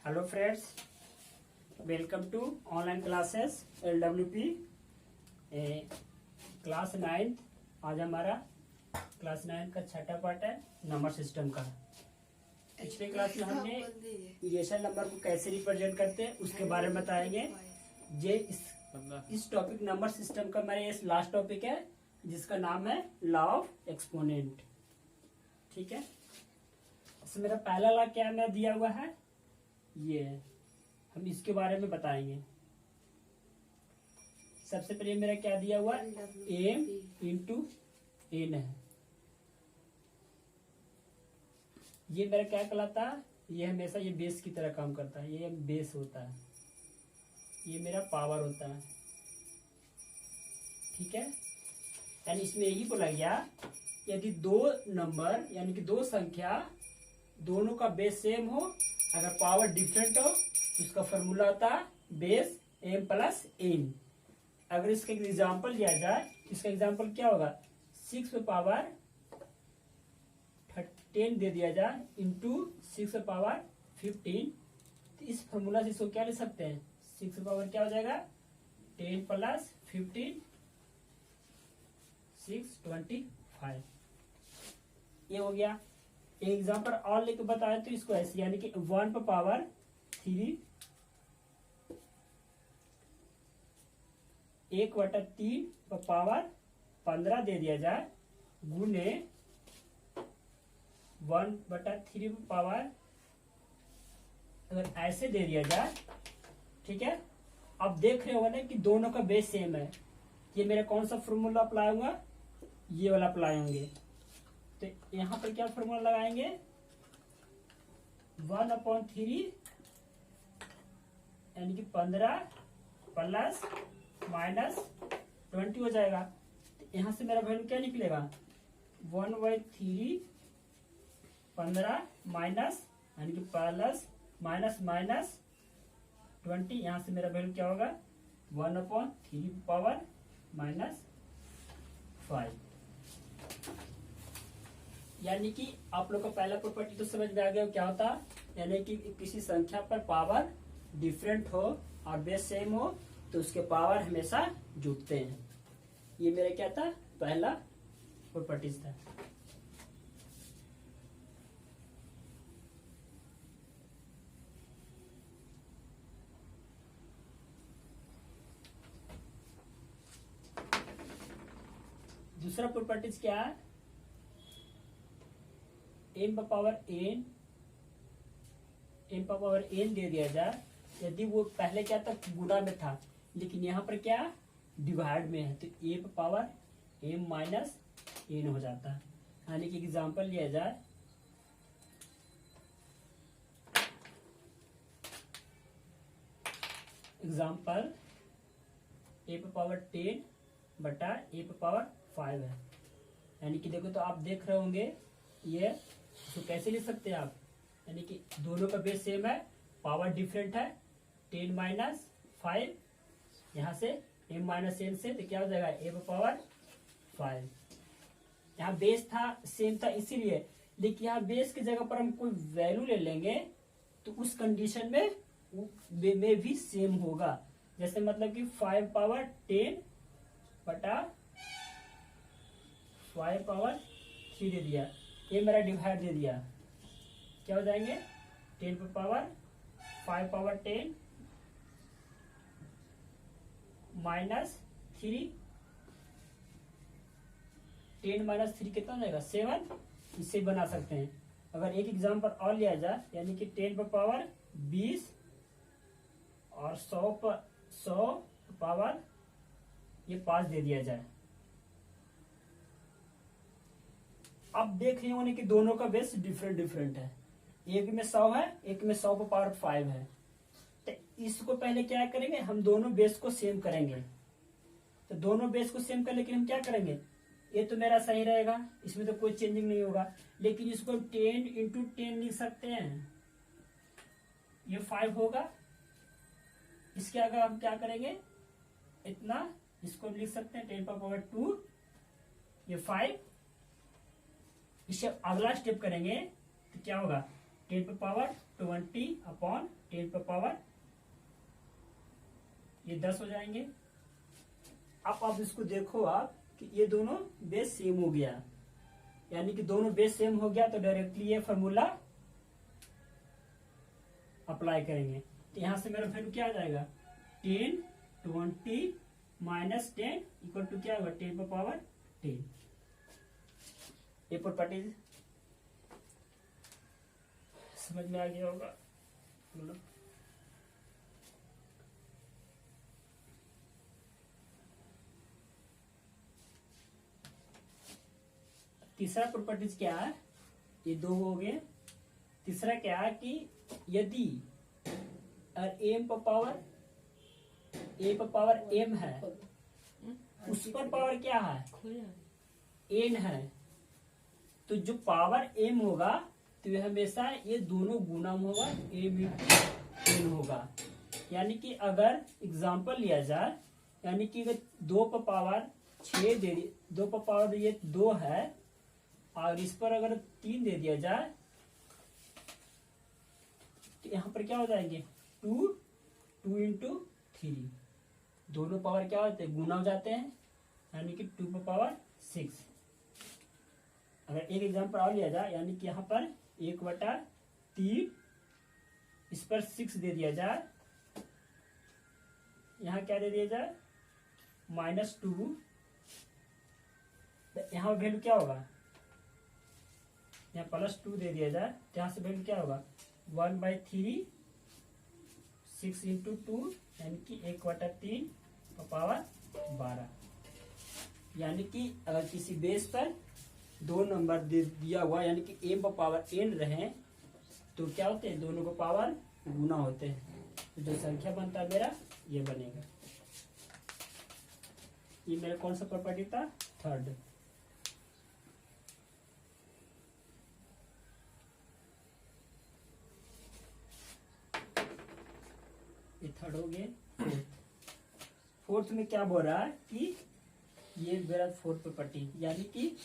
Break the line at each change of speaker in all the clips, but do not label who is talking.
Hello friends, welcome to online classes LWP class 9। आज हमारा class 9 का छठा पार्ट है नंबर सिस्टम का। पिछले क्लास में हमने इरेशन नंबर को कैसे रिप्रेजेंट करते हैं उसके बारे में बताएंगे। ये इस टॉपिक नंबर सिस्टम का मेरा ये लास्ट टॉपिक है जिसका नाम है लॉ ऑफ एक्सपोनेंट। ठीक है, इसमें मेरा पहला लॉ क्या मैं दिया हुआ है, ये है, हम इसके बारे में बताएंगे। सबसे पहले मेरा क्या दिया हुआ है, एम इंटू एन है। ये मेरा क्या कहलाता है, ये हमेशा ये बेस की तरह काम करता है, ये बेस होता है, ये मेरा पावर होता है। ठीक है, यानी इसमें यही बोला गया यदि दो नंबर यानी कि दो संख्या दोनों का बेस सेम हो, अगर पावर डिफरेंट हो तो उसका फॉर्मूला होता है बेस m प्लस एन। अगर इसका एग्जांपल दिया जाए, इसका एग्जांपल क्या होगा, 6 पे पावर 10 दे दिया जाए इंटू 6 पे पावर 15, तो इस फॉर्मूला से इसको क्या ले सकते हैं, 6 पे पावर क्या हो जाएगा 10 प्लस 15 625। ये हो गया। एग्जाम्पल और लेके बताए तो इसको ऐसे, यानी कि 1 पे पावर 3 1/3 पे पावर 15 दे दिया जाए गुने 1/3 पे पावर अगर ऐसे दे दिया जाए। ठीक है, अब देख रहे हो ना कि दोनों का बेस सेम है, ये मेरा कौन सा फॉर्मूला अप्लाई होगा, ये वाला अप्लाई होंगे। तो यहां पर क्या फॉर्मूला लगाएंगे, 1/3 यानी कि 15 प्लस माइनस 20 हो जाएगा। तो यहां से मेरा वैल्यू क्या निकलेगा, 1/3 15 माइनस यानी कि प्लस माइनस माइनस 20, यहां से मेरा वैल्यू क्या होगा 1/3 पावर माइनस 5। यानी कि आप लोग का पहला प्रॉपर्टी तो समझ में आ गया क्या होता है, यानी कि किसी संख्या पर पावर डिफरेंट हो और बेस सेम हो तो उसके पावर हमेशा जुड़ते हैं। ये मेरा क्या था, पहला प्रॉपर्टीज था। दूसरा प्रॉपर्टीज क्या है, m पावर n दे दिया जाए, यदि वो पहले क्या था गुणा में था लेकिन यहाँ पर क्या डिवाइड में है, तो a power m minus n हो जाता है। यानी कि एग्जांपल लिया जाए, एग्जांपल a पावर 10 बटा a पावर 5 है। यानी कि देखो, तो आप देख रहे होंगे ये तो कैसे लिख सकते हैं आप, यानी कि दोनों का बेस सेम है, पावर डिफरेंट है, 10 माइनस 5 यहाँ से m माइनस n से, तो क्या हो जाएगा a पावर 5। यहाँ बेस था सेम था इसीलिए, लेकिन यहाँ बेस की जगह पर हम कोई वैल्यू ले लेंगे तो उस कंडीशन में भी सेम होगा। जैसे मतलब कि 5 पावर 10 बटा 5 पावर 3 दे दिया, ये मेरा डिवाइड दे दिया, क्या हो जाएंगे 10 पे पावर 5 पावर 10 माइनस 3, 10 माइनस 3 कितना हो जाएगा 7, इससे बना सकते हैं। अगर एक एग्जांपल और लिया जाए, यानी कि 10 पे पावर 20 और 100 पावर ये 5 दे दिया जाए। अब देख रहे होंगे कि दोनों का बेस डिफरेंट है, एक में 100 है, एक में 100 पे पावर 5 है। तो इसको पहले क्या करेंगे, हम दोनों बेस को सेम करेंगे। तो दोनों बेस को सेम कर, लेकिन हम क्या करेंगे, ये तो मेरा सही रहेगा, इसमें तो कोई चेंजिंग नहीं होगा, लेकिन इसको 10 इंटू 10 लिख सकते हैं, ये 5 होगा। इसके आगे हम क्या करेंगे, इतना इसको लिख सकते हैं 10 पे पावर 2, ये 5। इससे अगला स्टेप करेंगे तो क्या होगा 10 पे पावर 20 अपॉन 10 पे पावर ये 10 हो जाएंगे। अब आप इसको देखो आप कि ये दोनों बेस सेम हो गया, यानी कि दोनों बेस सेम हो गया तो डायरेक्टली ये फॉर्मूला अप्लाई करेंगे। तो यहां से मेरा वैल्यू क्या आ जाएगा, 10 20 माइनस 10 इक्वल टू क्या होगा, 10 पे पावर 10। ये प्रॉपर्टीज समझ में आ गया होगा। बोलो तीसरा प्रॉपर्टीज क्या है, ये दो हो गए। तीसरा क्या है कि यदि एम पर पावर ए पर पावर एम है, उस पर पावर क्या है, एन है, तो जो पावर एम होगा तो यह हमेशा ये दोनों गुणम होगा, एम इंटू एन होगा। यानी कि अगर एग्जांपल लिया जाए, यानी कि अगर 2 पर पावर 6 दे, 2 पर पावर ये 2 है और इस पर अगर 3 दे दिया जाए तो यहाँ पर क्या हो जाएंगे, 2 2 इंटू 3, दोनों पावर क्या होते हैं, गुना हो जाते हैं, यानी कि 2 पर पावर 6। अगर एक एग्जांपल और लिया जाए, यानी कि यहाँ पर 1/3 इस पर 6 दे दिया जाए, यहाँ क्या दे दिया जाए -2, यहाँ वैल्यू क्या होगा, यहाँ +2 दे दिया जाए तो यहाँ से वैल्यू क्या होगा 1/3 6 इंटू 2 यानी कि 1/3 पावर 12। यानी कि अगर किसी बेस पर 2 नंबर दे दिया हुआ, यानी कि एम पर पावर एन रहे तो क्या होते हैं, दोनों को पावर गुना होते हैं, तो जो संख्या बनता है मेरा ये बनेगा। ये मेरा कौन सा प्रॉपर्टी था, थर्ड। ये थर्ड हो गए। फोर्थ में क्या बोल रहा है कि ये मेरा फोर्थ प्रॉपर्टी, यानी कि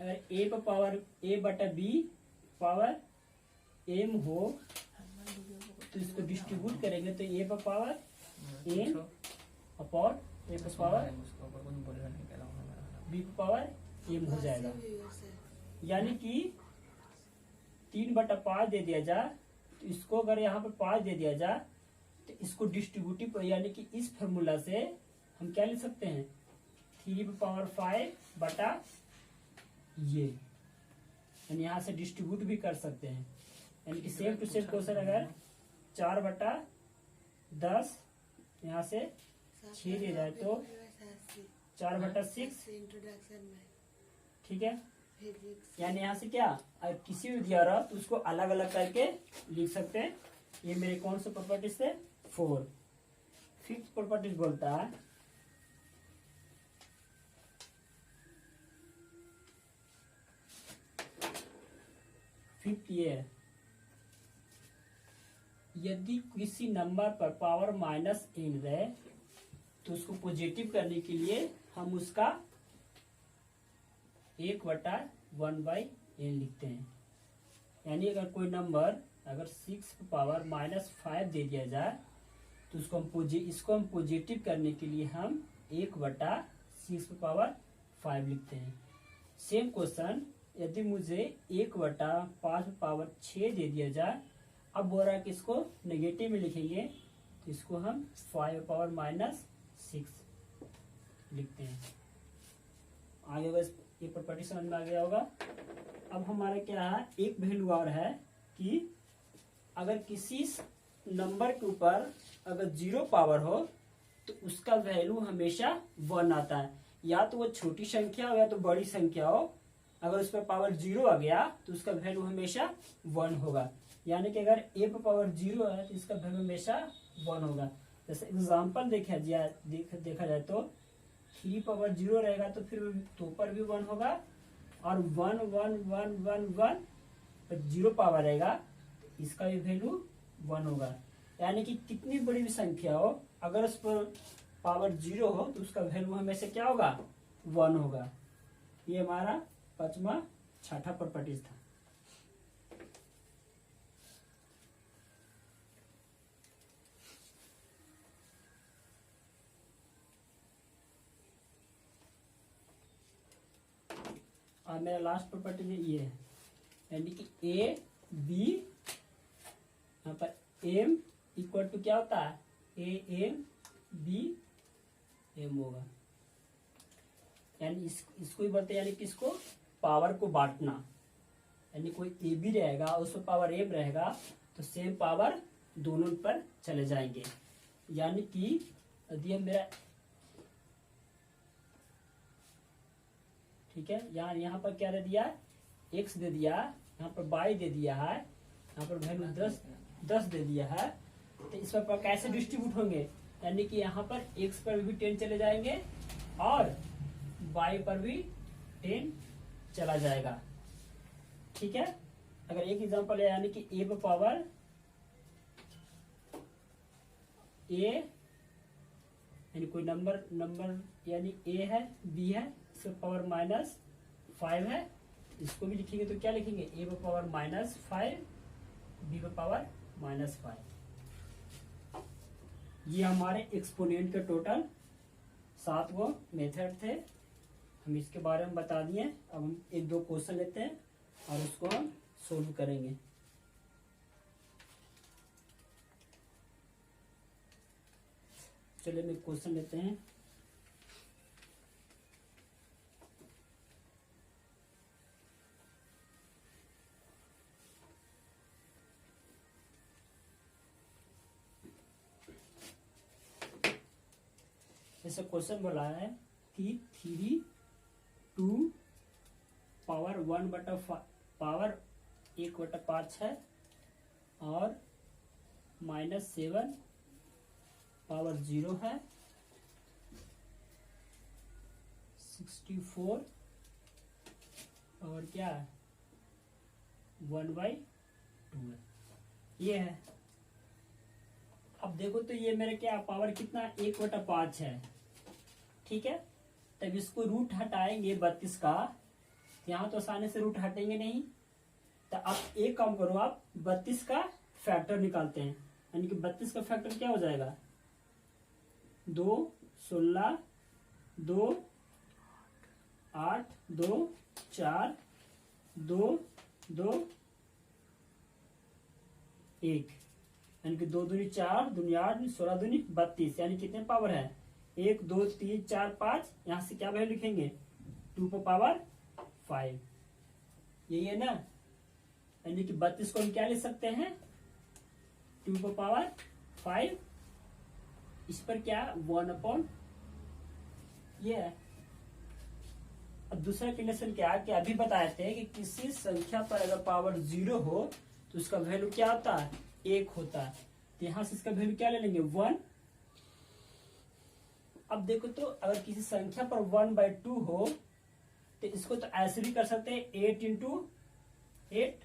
अगर ए पर पावर a/b पावर m हो तो इसको डिस्ट्रीब्यूट करेंगे तो a पर पावर n अपॉन a पर पावर b पर पावर m हो जाएगा। यानी कि 3/5 दे दिया जाए तो इसको अगर यहाँ पर 5 दे दिया जाए तो इसको डिस्ट्रीब्यूटिव, यानी कि इस फॉर्मूला से हम क्या लिख सकते हैं, 3 पर पावर 5 बटा ये, यानी यहाँ से डिस्ट्रीब्यूट भी कर सकते हैं। यानी कि सेम टू सेम क्वेश्चन अगर 4/10 यहाँ से 6 दे जाए तो 4/6, ठीक है। यानी यहाँ से क्या अगर किसी भी दिया रहा तो उसको अलग अलग करके लिख सकते हैं। ये मेरे कौन से प्रॉपर्टीज थे, 4। फिफ्थ प्रॉपर्टीज बोलता है फिफ्थ ये है, यदि किसी नंबर पर पावर -n रहे तो उसको पॉजिटिव करने के लिए हम उसका 1/1/n लिखते हैं। यानी अगर कोई नंबर अगर 6 पावर -5 दे दिया जाए तो इसको हम पॉजिटिव करने के लिए हम 1/6 पावर 5 लिखते हैं। सेम क्वेश्चन यदि मुझे 1/5 पावर 6 दे दिया जाए, अब बोल रहा है कि इसको नेगेटिव में लिखेंगे तो इसको हम 5 पावर -6 लिखते हैं। आगे बस ये प्रॉपर्टी समझ में आ गया होगा। अब हमारा क्या है, एक वैल्यू और है कि अगर किसी नंबर के ऊपर अगर 0 पावर हो तो उसका वैल्यू हमेशा 1 आता है, या तो वो छोटी संख्या हो या तो बड़ी संख्या हो। अगर उस पर पावर 0 आ गया तो उसका वैल्यू हमेशा 1 होगा। यानी कि अगर a पर पावर 0 है तो इसका वैल्यू हमेशा 1 होगा। जैसे एग्जांपल देखा जाए तो 3 पावर 0 रहेगा तो फिर तो पर भी 1 होगा, और 1 1 1 1 1 पर 0 पावर रहेगा तो इसका भी वैल्यू 1 होगा। यानी कि कितनी बड़ी भी संख्या हो अगर उस पर पावर 0 हो तो उसका वैल्यू हमेशा क्या होगा, 1 होगा। ये हमारा 5वां छठा प्रॉपर्टीज था। अब मेरा लास्ट प्रॉपर्टी ये है, यानी कि ए बी, यहाँ पर एम इक्वल टू क्या होता है, ए एम बी एम होगा। यानी इसको ही बोलते हैं, यानी कि इसको पावर को बांटना, यानी कोई ए बी रहेगा उसमें पावर एम रहेगा तो सेम पावर दोनों पर चले जाएंगे। यानी कि यदि मेरा, ठीक है, यहाँ पर क्या दे दिया, एक्स दे दिया, यहाँ पर वाई दे दिया है, यहाँ पर वैल्यू 10 दे दिया है, तो इस पर कैसे डिस्ट्रीब्यूट होंगे, यानी कि यहाँ पर एक्स पर भी 10 चले जाएंगे और वाई पर भी 10 चला जाएगा। ठीक है, अगर एक एग्जांपल है, यानी कि ए पर पावर ए, यानी कोई नंबर यानी ए है बी है, इसका पावर -5 है, इसको भी लिखेंगे तो क्या लिखेंगे, ए पर पावर -5 बी पर पावर -5। ये हमारे एक्सपोनेंट के टोटल 7 गो मेथड थे, हम इसके बारे में बता दिए। अब हम 1-2 क्वेश्चन लेते हैं और उसको हम सोल्व करेंगे। चलिए मैं क्वेश्चन लेते हैं। जैसे क्वेश्चन बोला है कि 3/2 पावर 1/5 है और -7 पावर 0 है, 64 पावर क्या है 1/2 है, ये है। अब देखो तो ये मेरे क्या पावर कितना 1/5 है, ठीक है। तब इसको रूट हटाएंगे 32 का, यहाँ तो आसानी से रूट हटेंगे नहीं, तो आप एक काम करो, आप 32 का फैक्टर निकालते हैं, यानी कि 32 का फैक्टर क्या हो जाएगा 2 16 2 8 2 4 2 2 1, यानी कि 2 दूनी 4 दूनी 8 16 दूनी 32, यानी कितने पावर है 1 2 3 4 5, यहां से क्या वैल्यू लिखेंगे 2 पर पावर 5, यही है ना। यानी कि 32 को हम क्या लिख सकते हैं 2 पर पावर 5, इस पर क्या 1/, ये है। अब दूसरा कंडीशन क्या है कि अभी बताए थे कि किसी संख्या पर अगर पावर 0 हो तो उसका वैल्यू क्या होता है 1 होता है, तो यहां से इसका वैल्यू क्या ले लेंगे 1। अब देखो तो अगर किसी संख्या पर 1/2 हो तो इसको तो ऐसे भी कर सकते हैं 8 × 8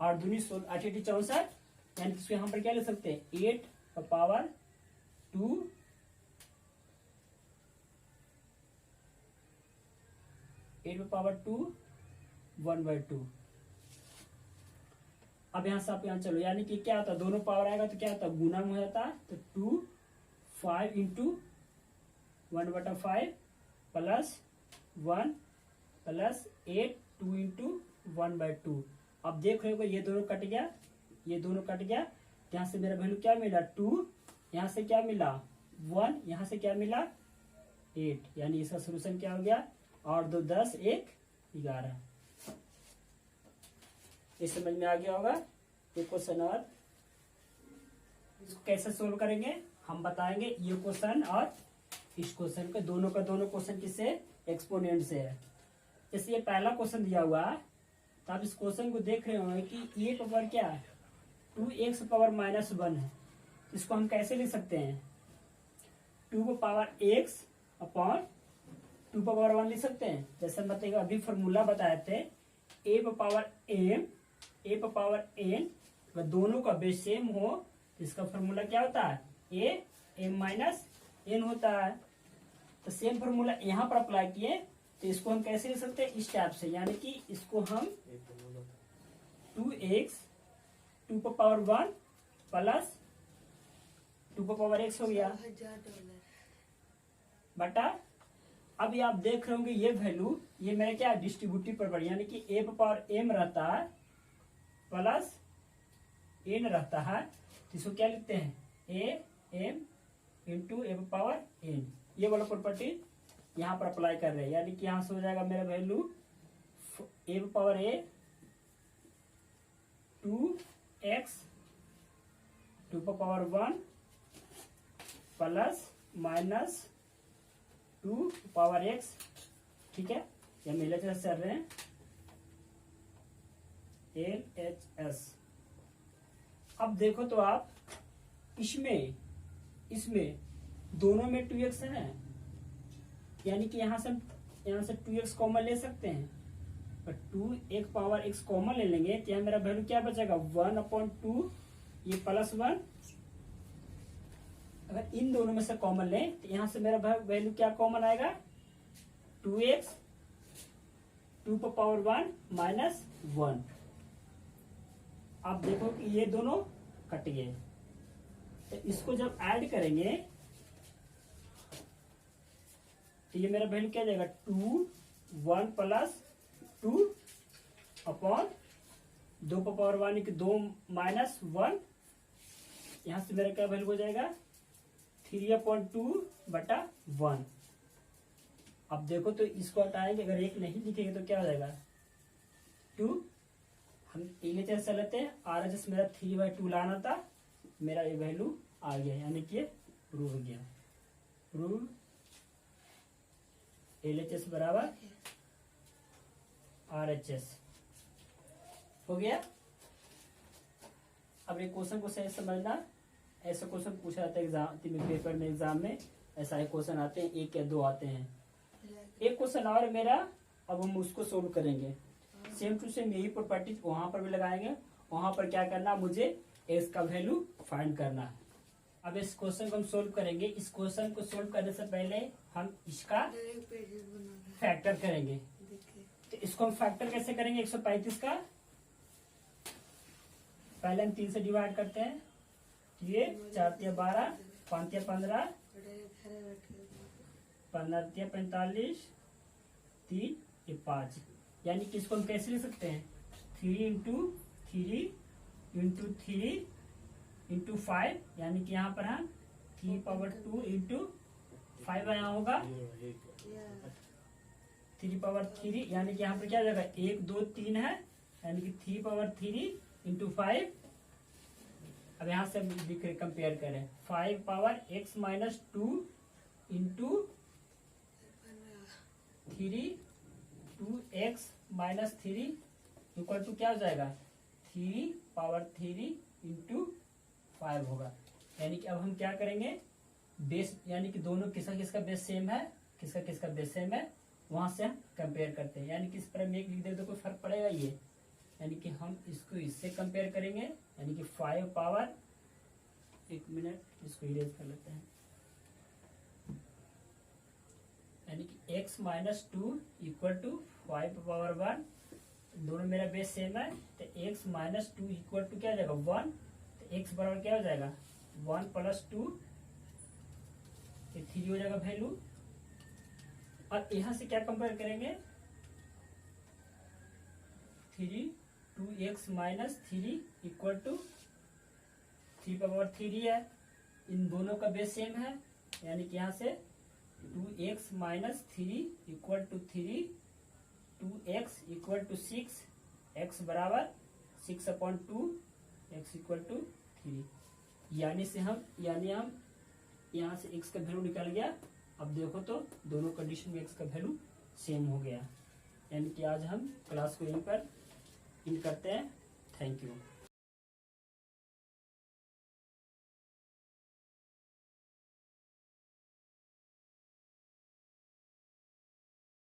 8 दूनी 16 8 8 64, यानी कि इसको यहां पर क्या ले सकते हैं 8 पर पावर 2 8 पर पावर 2 1/2। अब यहां से आप यहां चलो, यानी कि क्या होता है दोनों पावर आएगा तो क्या होता है गुना में हो जाता है, तो 2 5 × 1/5 प्लस 1 प्लस 8 2 × 1/2। अब देख रहे हो ये दोनों कट गया, ये दोनों कट गया, यहाँ से मेरा वैल्यू क्या मिला 2, यहाँ से क्या मिला 1, यहाँ से क्या मिला 8, यानी इसका सोल्यूशन क्या हो गया 8 2 10 1 11। ये समझ में आ गया होगा। ये क्वेश्चन और इसको कैसे सोल्व करेंगे हम बताएंगे, ये क्वेश्चन और इस क्वेश्चन के दोनों का दोनों क्वेश्चन किससे एक्सपोनेंट से है। जैसे ये पहला क्वेश्चन दिया हुआ है तो आप इस क्वेश्चन को देख रहे होंगे कि ये पावर क्या है 2x पावर -1 है, इसको हम कैसे लिख सकते हैं 2 पर पावर x अपॉन 2 पर पावर 1 लिख सकते हैं। जैसे बताइएगा अभी फॉर्मूला बताए थे a पर पावर m a पर पावर n, अगर दोनों का बेस सेम हो तो इसका फॉर्मूला क्या होता है a m - n होता है। तो सेम फॉर्मूला यहाँ पर अप्लाई किए तो इसको हम कैसे लिख सकते हैं इस टाइप से, यानी कि इसको हम 2x 2 पर पावर 1 प्लस 2 पर पावर x हो गया बटा अब ये आप देख रहे होंगे ये वैल्यू, ये मेरा क्या डिस्ट्रीब्यूटिव प्रॉपर्टी, यानी कि ए पावर एम रहता है प्लस एन रहता है, तो इसको क्या लिखते हैं A M into A power N. ये वाला प्रॉपर्टी यहाँ पर अप्लाई कर रहे हैं, यानी कि यहाँ से हो जाएगा मेरा value A power A 2x to power 1 plus minus 2 power x, ठीक है, ये हम LHS चल रहे हैं LHS। अब देखो तो आप इसमें दोनों में 2x है, यानी कि यहाँ से 2x कॉमन ले सकते हैं, पर 2 एक पावर x कॉमन ले लेंगे तो यहाँ मेरा वैल्यू क्या बचेगा 1/2, ये +1। अगर इन दोनों में से कॉमन लें तो यहाँ से मेरा वैल्यू क्या कॉमन आएगा 2x 2 पावर 1 माइनस 1। आप देखो कि ये दोनों कट गए, तो इसको जब ऐड करेंगे तो ये मेरा वैल्यू क्या जाएगा 2 1 प्लस 2 अपॉन 2 पावर 1 2 माइनस 1। यहां से मेरा क्या वैल्यू हो जाएगा 3/2/1। अब देखो तो इसको हटाएंगे, अगर 1 नहीं लिखेंगे तो क्या हो जाएगा 2। हम LHS चलते हैं, RHS मेरा 3/2 लाना था, मेरा ये वैल्यू आ गया, यानी कि प्रूव हो गया। प्रूव LHS बराबर RHS हो गया। अब ये क्वेश्चन को सही समझना, ऐसा क्वेश्चन पूछा जाता है एग्जाम पेपर में, एग्जाम में ऐसा ही क्वेश्चन आते हैं, 1 या 2 आते हैं। एक क्वेश्चन और मेरा, अब हम उसको सोल्व करेंगे, सेम टू सेम यही प्रॉपर्टीज वहां पर भी लगाएंगे। वहां पर क्या करना, मुझे एस का वैल्यू फाइंड करना है। अब इस क्वेश्चन को हम सोल्व करेंगे। इस क्वेश्चन को सोल्व करने से पहले हम इसका फैक्टर करेंगे। तो इसको हम फैक्टर कैसे करेंगे 135 का, पहले हम 3 से डिवाइड करते हैं, ये 4 × 12 5 × 15 15 × 45 3 ये 5, यानी कि इसको हम कैसे लिख सकते हैं 3 × 3 × 3 × 5, यानी कि यहाँ पर हम 3/2 × 5 यहाँ होगा 3/3, यानी कि यहाँ पर क्या हो जाएगा 1 2 3 है, यानी कि 3/3 × 5। अब यहाँ से दिख रहे कंपेयर करें 5 power x minus 2 × 3 2x minus 3 equal to क्या हो जाएगा 3/3 × 5 होगा। यानी कि अब हम क्या करेंगे बेस, यानी कि दोनों किसका किसका बेस सेम है, किसका किसका बेस सेम है, वहां से हम कंपेयर करते हैं। यानी कि इस पर हम 1 लिख दे तो कोई फर्क पड़ेगा ये, यानी कि हम इसको इससे कंपेयर करेंगे, यानी कि 5 पावर, 1 मिनट इसको इरेज कर लेते हैं, यानी कि x माइनस 2 इक्वल टू 5/1, दोनों मेरा बेस सेम है, तो x माइनस 2 इक्वल टू क्या हो जाएगा 1, तो x बराबर क्या हो जाएगा 1 + 2 ये 3 हो जाएगा वैल्यू। और यहां से क्या कंपेयर करेंगे 3 2x माइनस 3 इक्वल टू 3/3 है, इन दोनों का बेस सेम है, यानी कि यहाँ से 2x minus 3 equal to 3 2x equal to 6, x बराबर 6/2 x इक्वल टू 3, यानी हम यहाँ से x का वैल्यू निकल गया। अब देखो तो दोनों कंडीशन में x का वैल्यू सेम हो गया। यानी कि आज हम क्लास को यहीं पर एंड करते हैं। Thank you.